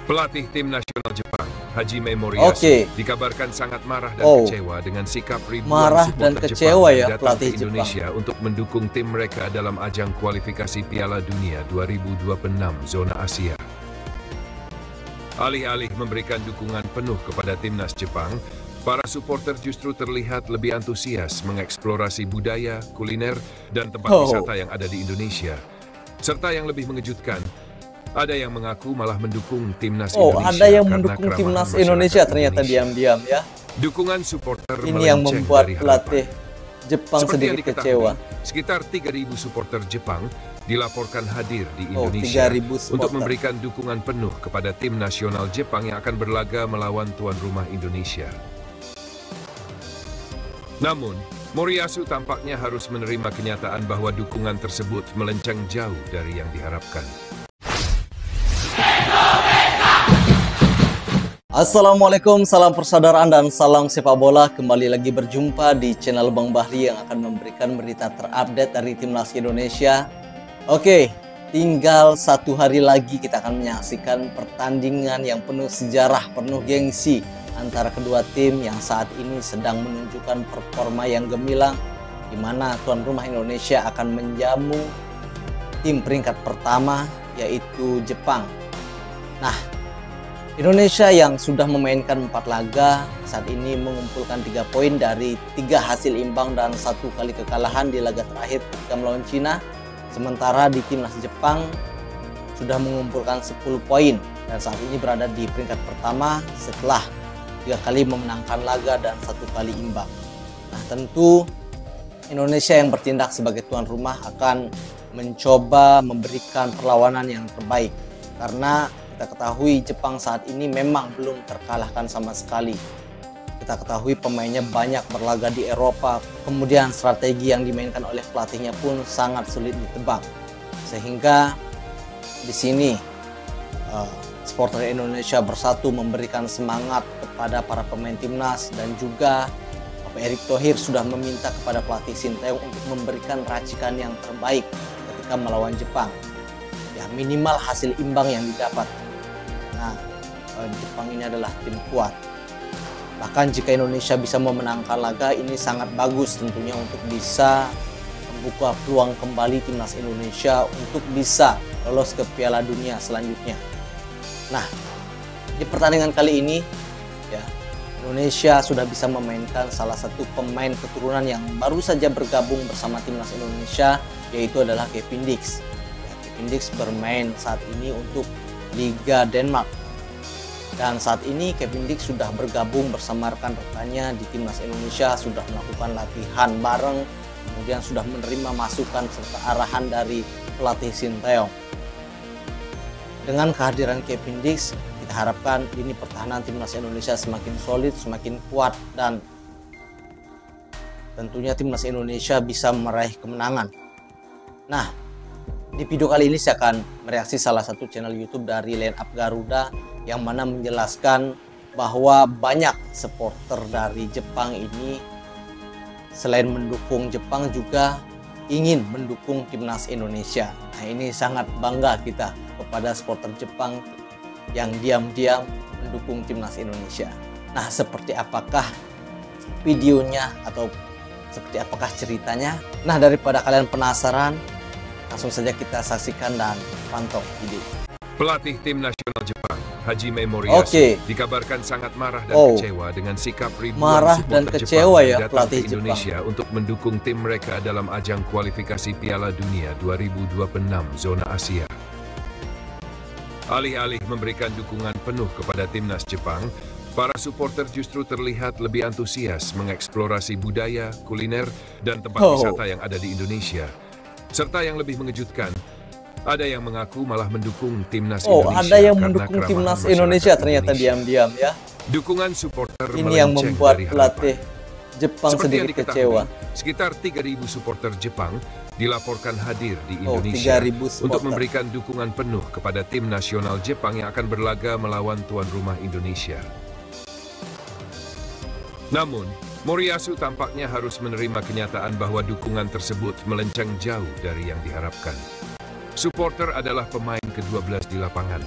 Pelatih tim nasional Jepang, Hajime Moriyasu, dikabarkan sangat marah dan kecewa dengan sikap ribuan supporter Jepang yang datang ke Indonesia untuk mendukung tim mereka dalam ajang kualifikasi Piala Dunia 2026 zona Asia. Alih-alih memberikan dukungan penuh kepada timnas Jepang, para supporter justru terlihat lebih antusias mengeksplorasi budaya, kuliner, dan tempat wisata yang ada di Indonesia. Serta yang lebih mengejutkan, ada yang mengaku malah mendukung timnas Indonesia. Ada yang mendukung timnas Indonesia ternyata diam-diam ya. Dukungan supporter ini yang membuat pelatih Jepang sedikit kecewa. Sekitar 3.000 supporter Jepang dilaporkan hadir di Indonesia untuk memberikan dukungan penuh kepada tim nasional Jepang yang akan berlaga melawan tuan rumah Indonesia. Namun, Moriyasu tampaknya harus menerima kenyataan bahwa dukungan tersebut melenceng jauh dari yang diharapkan. Assalamualaikum, salam persaudaraan dan salam sepak bola. Kembali lagi berjumpa di channel Bang Bahri yang akan memberikan berita terupdate dari timnas Indonesia. Oke, tinggal 1 hari lagi kita akan menyaksikan pertandingan yang penuh sejarah, penuh gengsi antara kedua tim yang saat ini sedang menunjukkan performa yang gemilang, di mana tuan rumah Indonesia akan menjamu tim peringkat pertama yaitu Jepang. Nah, Indonesia yang sudah memainkan 4 laga saat ini mengumpulkan 3 poin dari 3 hasil imbang dan 1 kali kekalahan di laga terakhir ketika melawan Cina. Sementara di timnas Jepang sudah mengumpulkan 10 poin dan saat ini berada di peringkat pertama setelah 3 kali memenangkan laga dan 1 kali imbang. Nah, tentu Indonesia yang bertindak sebagai tuan rumah akan mencoba memberikan perlawanan yang terbaik, karena kita ketahui Jepang saat ini memang belum terkalahkan sama sekali. Kita ketahui pemainnya banyak berlaga di Eropa, kemudian strategi yang dimainkan oleh pelatihnya pun sangat sulit ditebak. Sehingga di sini supporter Indonesia bersatu memberikan semangat kepada para pemain timnas, dan juga Bapak Erick Thohir sudah meminta kepada pelatih Sinteyong untuk memberikan racikan yang terbaik ketika melawan Jepang. Ya, minimal hasil imbang yang didapat. Nah, Jepang ini adalah tim kuat. Bahkan jika Indonesia bisa memenangkan laga ini sangat bagus tentunya untuk bisa membuka peluang kembali timnas Indonesia untuk bisa lolos ke Piala Dunia selanjutnya. Nah, di pertandingan kali ini ya, Indonesia sudah bisa memainkan salah satu pemain keturunan yang baru saja bergabung bersama timnas Indonesia, yaitu adalah Kevin Dix. Ya, Kevin Dix bermain saat ini untuk Liga Denmark, dan saat ini Kevin Dix sudah bergabung bersama rekan-rekannya di timnas Indonesia, sudah melakukan latihan bareng, kemudian sudah menerima masukan serta arahan dari pelatih Sinteyong. Dengan kehadiran Kevin Dix, kita harapkan ini pertahanan timnas Indonesia semakin solid, semakin kuat, dan tentunya timnas Indonesia bisa meraih kemenangan. Nah, di video kali ini saya akan mereaksi salah satu channel YouTube dari Line Up Garuda yang mana menjelaskan bahwa banyak supporter dari Jepang ini selain mendukung Jepang juga ingin mendukung timnas Indonesia. Nah, ini sangat bangga kita kepada supporter Jepang yang diam-diam mendukung timnas Indonesia. Nah, seperti apakah videonya atau seperti apakah ceritanya? Nah, daripada kalian penasaran, langsung saja kita saksikan dan pantau video. Pelatih tim nasional Jepang, Hajime Moriyasu, dikabarkan sangat marah dan kecewa dengan sikap ribuan supporter Jepang yang datang ke Indonesia untuk mendukung tim mereka dalam ajang kualifikasi Piala Dunia 2026 zona Asia. Alih-alih memberikan dukungan penuh kepada timnas Jepang, para supporter justru terlihat lebih antusias mengeksplorasi budaya, kuliner, dan tempat wisata yang ada di Indonesia. Serta yang lebih mengejutkan, ada yang mengaku malah mendukung timnas Indonesia. Ada yang mendukung timnas Indonesia ternyata diam-diam ya. Dukungan supporter ini yang membuat pelatih Jepang sedikit kecewa. Sekitar 3.000 supporter Jepang dilaporkan hadir di Indonesia untuk memberikan dukungan penuh kepada tim nasional Jepang yang akan berlaga melawan tuan rumah Indonesia. Namun, Moriyasu tampaknya harus menerima kenyataan bahwa dukungan tersebut melenceng jauh dari yang diharapkan. Supporter adalah pemain ke-12 di lapangan.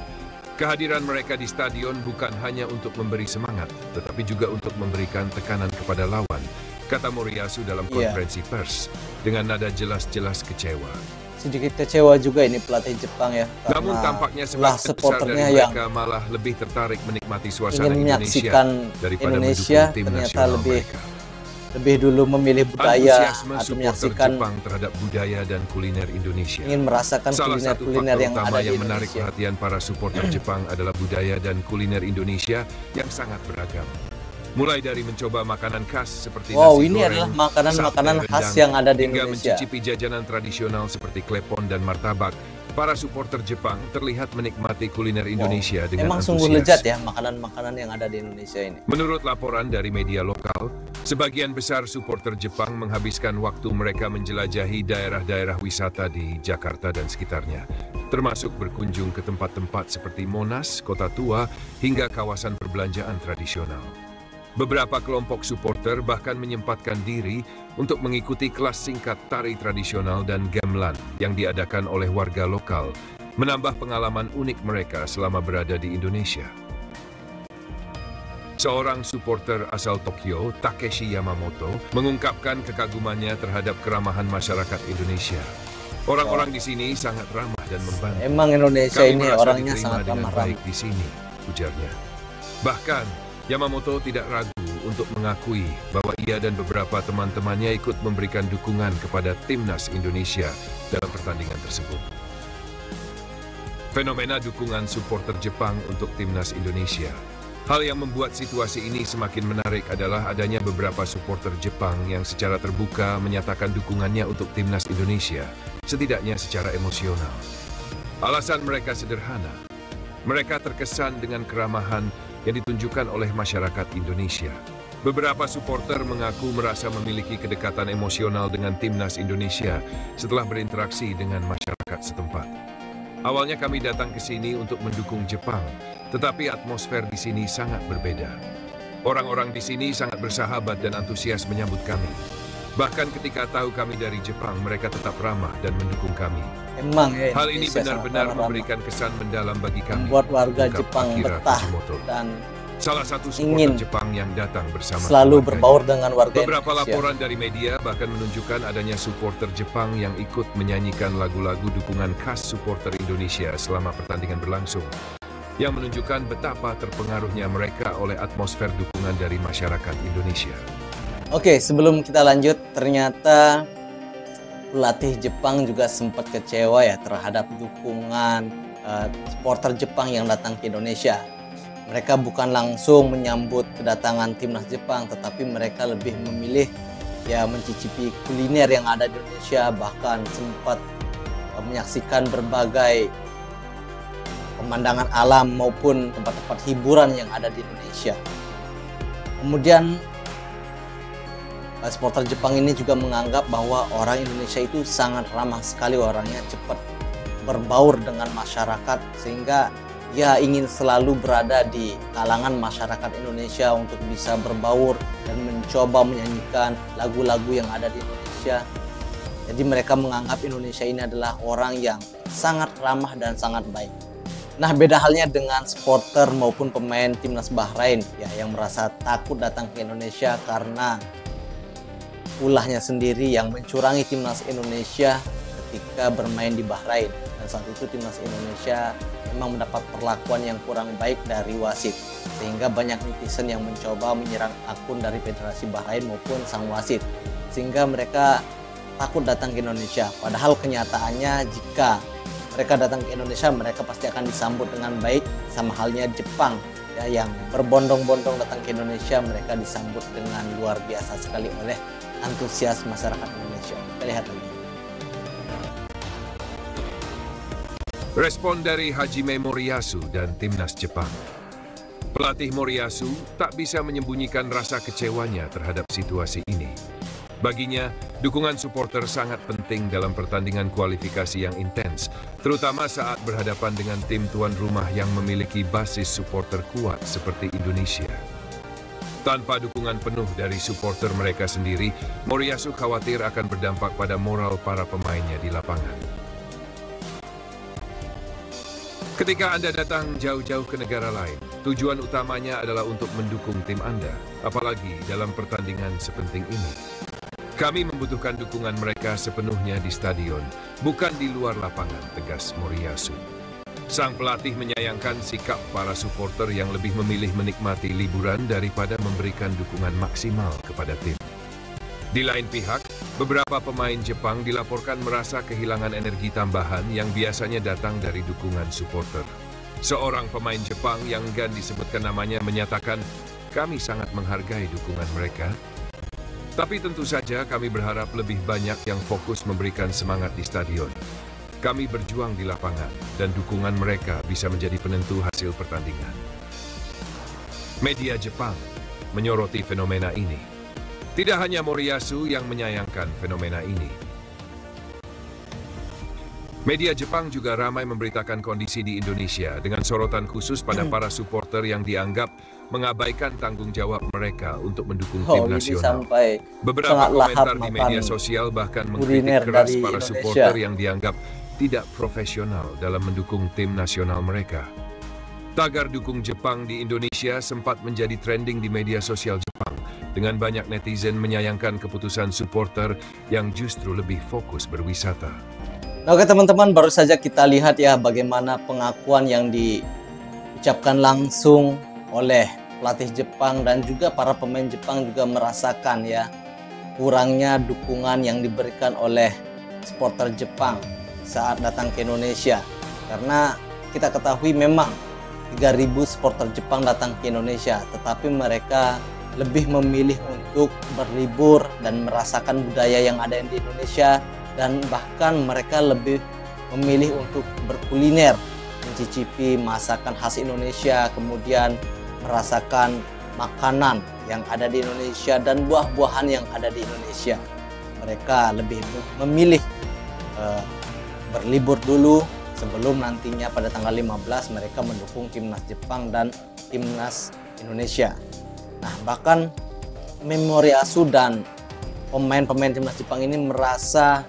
Kehadiran mereka di stadion bukan hanya untuk memberi semangat, tetapi juga untuk memberikan tekanan kepada lawan, kata Moriyasu dalam konferensi pers, dengan nada jelas-jelas kecewa. Sedikit kecewa juga ini pelatih Jepang ya, namun tampaknya sebagian besar dari mereka malah lebih tertarik menikmati suasana Indonesia daripada mendukung tim nasional mereka. Lebih dulu memilih budaya atau menyaksikan Jepang terhadap budaya dan kuliner Indonesia. Ingin merasakan kuliner-kuliner yang ada di Indonesia. Menarik perhatian para supporter Jepang adalah budaya dan kuliner Indonesia yang sangat beragam. Mulai dari mencoba makanan khas seperti nasi ini goreng, adalah makanan-makanan khas yang ada di hingga Indonesia. Mencicipi jajanan tradisional seperti klepon dan martabak. Para supporter Jepang terlihat menikmati kuliner Indonesia dengan emang antusias. Sungguh lezat ya makanan-makanan yang ada di Indonesia ini. Menurut laporan dari media lokal, sebagian besar supporter Jepang menghabiskan waktu mereka menjelajahi daerah-daerah wisata di Jakarta dan sekitarnya, termasuk berkunjung ke tempat-tempat seperti Monas, Kota Tua, hingga kawasan perbelanjaan tradisional. Beberapa kelompok supporter bahkan menyempatkan diri untuk mengikuti kelas singkat tari tradisional dan gamelan yang diadakan oleh warga lokal, menambah pengalaman unik mereka selama berada di Indonesia. Seorang supporter asal Tokyo, Takeshi Yamamoto, mengungkapkan kekagumannya terhadap keramahan masyarakat Indonesia. Orang-orang di sini sangat ramah dan membantu. Emang Indonesia Kami ini merasa orangnya diterima sangat dengan ramah. baik di sini, ujarnya. Bahkan, Yamamoto tidak ragu untuk mengakui bahwa ia dan beberapa teman-temannya ikut memberikan dukungan kepada timnas Indonesia dalam pertandingan tersebut. Fenomena dukungan supporter Jepang untuk timnas Indonesia. Hal yang membuat situasi ini semakin menarik adalah adanya beberapa supporter Jepang yang secara terbuka menyatakan dukungannya untuk timnas Indonesia, setidaknya secara emosional. Alasan mereka sederhana. Mereka terkesan dengan keramahan yang ditunjukkan oleh masyarakat Indonesia. Beberapa supporter mengaku merasa memiliki kedekatan emosional dengan timnas Indonesia setelah berinteraksi dengan masyarakat setempat. Awalnya kami datang ke sini untuk mendukung Jepang, tetapi atmosfer di sini sangat berbeda. Orang-orang di sini sangat bersahabat dan antusias menyambut kami. Bahkan ketika tahu kami dari Jepang, mereka tetap ramah dan mendukung kami. Emang ya, hal ini benar-benar memberikan kesan mendalam bagi kami. Membuat warga Jepang betah dan salah satu supporter Jepang yang datang bersama selalu berbaur dengan warga Beberapa Indonesia. Laporan dari media bahkan menunjukkan adanya supporter Jepang yang ikut menyanyikan lagu-lagu dukungan khas supporter Indonesia selama pertandingan berlangsung, yang menunjukkan betapa terpengaruhnya mereka oleh atmosfer dukungan dari masyarakat Indonesia. Oke, sebelum kita lanjut, ternyata pelatih Jepang juga sempat kecewa ya terhadap dukungan supporter Jepang yang datang ke Indonesia. Mereka bukan langsung menyambut kedatangan timnas Jepang, tetapi mereka lebih memilih ya mencicipi kuliner yang ada di Indonesia, bahkan sempat menyaksikan berbagai pemandangan alam maupun tempat-tempat hiburan yang ada di Indonesia. Kemudian supporter Jepang ini juga menganggap bahwa orang Indonesia itu sangat ramah sekali, orangnya cepat berbaur dengan masyarakat, sehingga ia ingin selalu berada di kalangan masyarakat Indonesia untuk bisa berbaur dan mencoba menyanyikan lagu-lagu yang ada di Indonesia. Jadi mereka menganggap Indonesia ini adalah orang yang sangat ramah dan sangat baik. Nah, beda halnya dengan supporter maupun pemain timnas Bahrain ya, yang merasa takut datang ke Indonesia karena ulahnya sendiri yang mencurangi timnas Indonesia ketika bermain di Bahrain. Dan saat itu timnas Indonesia memang mendapat perlakuan yang kurang baik dari wasit, sehingga banyak netizen yang mencoba menyerang akun dari Federasi Bahrain maupun sang wasit, sehingga mereka takut datang ke Indonesia. Padahal kenyataannya jika mereka datang ke Indonesia, mereka pasti akan disambut dengan baik, sama halnya Jepang ya, yang berbondong-bondong datang ke Indonesia, mereka disambut dengan luar biasa sekali oleh antusias masyarakat Indonesia. Kita lihat lagi. Respon dari Hajime Moriyasu dan timnas Jepang. Pelatih Moriyasu tak bisa menyembunyikan rasa kecewanya terhadap situasi ini. Baginya, dukungan supporter sangat penting dalam pertandingan kualifikasi yang intens, terutama saat berhadapan dengan tim tuan rumah yang memiliki basis supporter kuat seperti Indonesia. Tanpa dukungan penuh dari supporter mereka sendiri, Moriyasu khawatir akan berdampak pada moral para pemainnya di lapangan. Ketika Anda datang jauh-jauh ke negara lain, tujuan utamanya adalah untuk mendukung tim Anda, apalagi dalam pertandingan sepenting ini. Kami membutuhkan dukungan mereka sepenuhnya di stadion, bukan di luar lapangan, tegas Moriyasu. Sang pelatih menyayangkan sikap para supporter yang lebih memilih menikmati liburan daripada memberikan dukungan maksimal kepada tim. Di lain pihak, beberapa pemain Jepang dilaporkan merasa kehilangan energi tambahan yang biasanya datang dari dukungan supporter. Seorang pemain Jepang yang enggan disebutkan namanya menyatakan, "Kami sangat menghargai dukungan mereka. Tapi tentu saja kami berharap lebih banyak yang fokus memberikan semangat di stadion. Kami berjuang di lapangan dan dukungan mereka bisa menjadi penentu hasil pertandingan." Media Jepang menyoroti fenomena ini. Tidak hanya Moriyasu yang menyayangkan fenomena ini. Media Jepang juga ramai memberitakan kondisi di Indonesia dengan sorotan khusus pada para supporter yang dianggap mengabaikan tanggung jawab mereka untuk mendukung tim nasional. Beberapa komentar di media sosial bahkan mengkritik keras para supporter yang dianggap tidak profesional dalam mendukung tim nasional mereka. Tagar dukung Jepang di Indonesia sempat menjadi trending di media sosial Jepang, dengan banyak netizen menyayangkan keputusan supporter yang justru lebih fokus berwisata. Nah, oke teman-teman, baru saja kita lihat ya bagaimana pengakuan yang diucapkan langsung oleh pelatih Jepang dan juga para pemain Jepang juga merasakan ya kurangnya dukungan yang diberikan oleh supporter Jepang saat datang ke Indonesia. Karena kita ketahui memang 3.000 supporter Jepang datang ke Indonesia, tetapi mereka lebih memilih untuk berlibur dan merasakan budaya yang ada di Indonesia, dan bahkan mereka lebih memilih untuk berkuliner, mencicipi masakan khas Indonesia, kemudian merasakan makanan yang ada di Indonesia dan buah-buahan yang ada di Indonesia. Mereka lebih memilih berlibur dulu sebelum nantinya pada tanggal 15 mereka mendukung timnas Jepang dan timnas Indonesia. Nah, bahkan Moriyasu dan pemain-pemain timnas Jepang ini merasa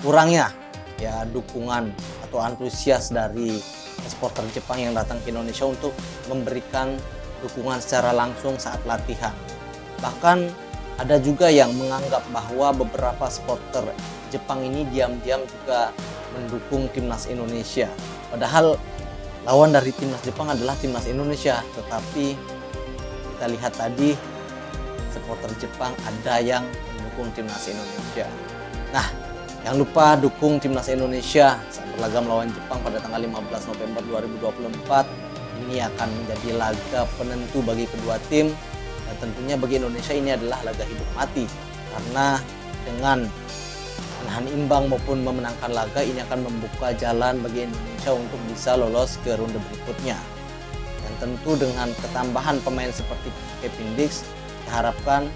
kurangnya ya dukungan atau antusias dari supporter Jepang yang datang ke Indonesia untuk memberikan dukungan secara langsung saat latihan. Bahkan ada juga yang menganggap bahwa beberapa supporter Jepang ini diam-diam juga mendukung timnas Indonesia. Padahal lawan dari timnas Jepang adalah timnas Indonesia, tetapi kita lihat tadi supporter Jepang ada yang mendukung timnas Indonesia. Nah, jangan lupa dukung timnas Indonesia saat berlaga melawan Jepang pada tanggal 15 November 2024. Ini akan menjadi laga penentu bagi kedua tim, dan tentunya bagi Indonesia ini adalah laga hidup mati, karena dengan menahan imbang maupun memenangkan laga ini akan membuka jalan bagi Indonesia untuk bisa lolos ke ronde berikutnya. Dan tentu dengan ketambahan pemain seperti Kevin Dix, diharapkan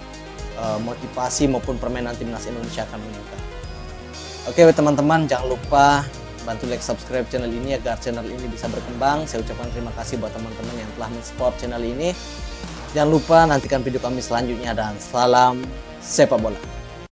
motivasi maupun permainan timnas Indonesia akan meningkat. Oke teman-teman, jangan lupa bantu like, subscribe channel ini agar channel ini bisa berkembang. Saya ucapkan terima kasih buat teman-teman yang telah men-support channel ini. Jangan lupa nantikan video kami selanjutnya, dan salam sepak bola.